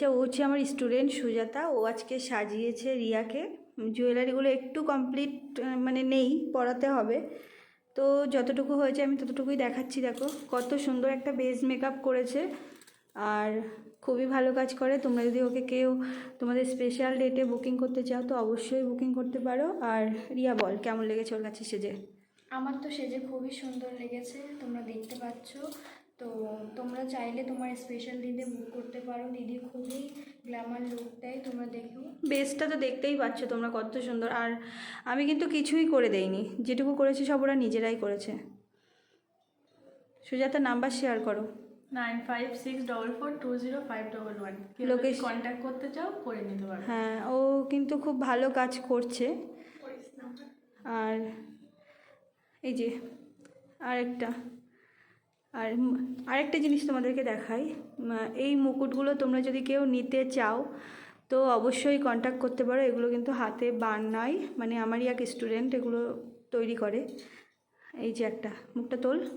আচ্ছা, ও হচ্ছে আমার স্টুডেন্ট সুজাতা। ও আজকে সাজিয়েছে রিয়াকে। জুয়েলারিগুলো একটু কমপ্লিট মানে নেই, পরাতে হবে। তো যতটুকু হয়েছে আমি ততটুকুই দেখাচ্ছি। দেখো কত সুন্দর একটা বেস মেকআপ করেছে, আর খুবই ভালো কাজ করে। তোমরা যদি ওকে কেউ তোমাদের স্পেশাল ডেটে বুকিং করতে চাও তো অবশ্যই বুকিং করতে পারো। আর রিয়া বল, কেমন লেগেছে ওর কাছে সেজে? আমার তো সেজে খুবই সুন্দর লেগেছে, তোমরা দেখতে পাচ্ছ। তো তোমরা চাইলে তোমার স্পেশাল দিনে বুক করতে পারো। দিদি খুবই গ্ল্যামার লুক দেয়, তোমরা দেখো। বেসটা তো দেখতেই পাচ্ছ তোমরা কত সুন্দর। আর আমি কিন্তু কিছুই করে দেইনি, যেটুকু করেছি সব ওরা নিজেরাই করেছে। সুজাতা, নাম্বার শেয়ার করো। 9564420511। লোকেশ- কন্ট্যাক্ট করতে চাও করে নিতে পারো। হ্যাঁ, ও কিন্তু খুব ভালো কাজ করছে। আর এই যে আরেকটা আরেকটা জিনিস তোমাদেরকে দেখাই। এই মুকুটগুলো তোমরা যদি কেউ নিতে চাও তো অবশ্যই কন্ট্যাক্ট করতে পারো। এগুলো কিন্তু হাতে বানায়, মানে আমারই এক স্টুডেন্ট এগুলো তৈরি করে। এই যে একটা মুখটা তোল,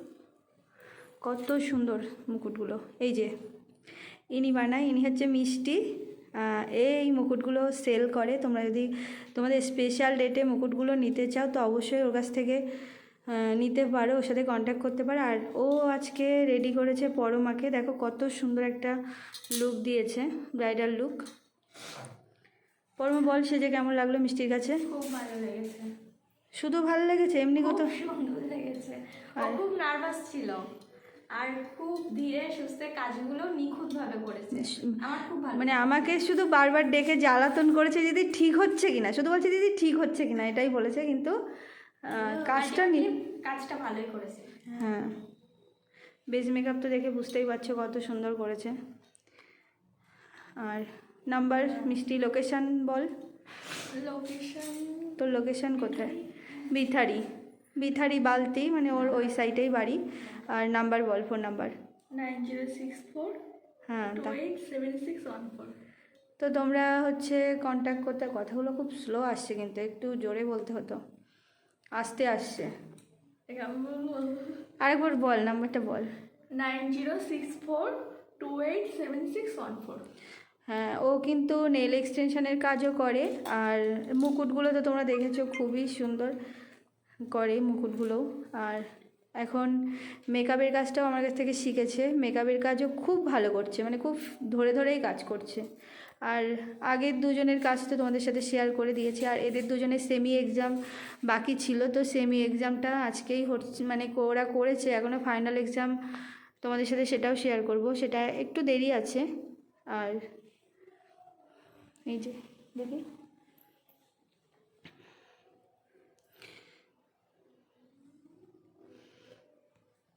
কত সুন্দর মুকুটগুলো। এই যে ইনি বানায়, ইনি হচ্ছে মিষ্টি। এই মুকুটগুলো সেল করে। তোমরা যদি তোমাদের স্পেশাল ডেটে মুকুটগুলো নিতে চাও তো অবশ্যই ওর কাছ থেকে নিতে পারো, ওর সাথে কন্ট্যাক্ট করতে পারো। আর ও আজকে রেডি করেছে পরমাকে। দেখো কত সুন্দর একটা লুক দিয়েছে, ব্রাইডাল লুক। পরমা বল, সেজে কেমন লাগলো মিষ্টির কাছে? খুব ভালো লেগেছে। শুধু ভালো লেগেছে? এমনি কত খুব সুন্দর লেগেছে। ও খুব নার্ভাস ছিল, আর খুব ধীরে সুস্থে কাজগুলো নিখুঁতভাবে করেছে। আমার খুব ভালো মানে আমাকে শুধু বারবার ডেকে জ্বালাতন করেছে দিদি ঠিক হচ্ছে কিনা, শুধু বলছে দিদি ঠিক হচ্ছে কিনা, এটাই বলেছে। কিন্তু কাজটা কাজটা ভালোই করেছে। হ্যাঁ, বেস মেকআপ তো দেখে বুঝতেই পারছো কত সুন্দর করেছে। আর নাম্বার, মিষ্টি, লোকেশন বল। লোকেশন তোর লোকেশন কোথায়? বিথারি। বিথারি বালতি, মানে ওর ওই সাইডেই বাড়ি। আর নাম্বার বল, ফোন নাম্বার। 9064 হ্যাঁ, 287614। তো তোমরা হচ্ছে কন্ট্যাক্ট করতে। কথাগুলো খুব স্লো আসছে, কিন্তু একটু জোরে বলতে হতো, আস্তে আসছে। আরেকবার বল, নাম্বারটা বল। 9064287614। হ্যাঁ, ও কিন্তু নেল এক্সটেনশনের কাজও করে। আর মুকুটগুলো তো তোমরা দেখেছো, খুবই সুন্দর করে মুকুটগুলো। আর এখন মেকআপের কাজটাও আমার কাছ থেকে শিখেছে। মেকআপের কাজও খুব ভালো করছে, মানে খুব ধরে ধরেই কাজ করছে। আর আগের দুজনের কাজ তো তোমাদের সাথে শেয়ার করে দিয়েছি। আর এদের দুজনের সেমি এক্সাম বাকি ছিল, তো সেমি এক্সামটা আজকেই হচ্ছে, মানে ওরা করেছে। এখনও ফাইনাল এক্সাম তোমাদের সাথে সেটাও শেয়ার করব, সেটা একটু দেরি আছে। আর এই যে দেখি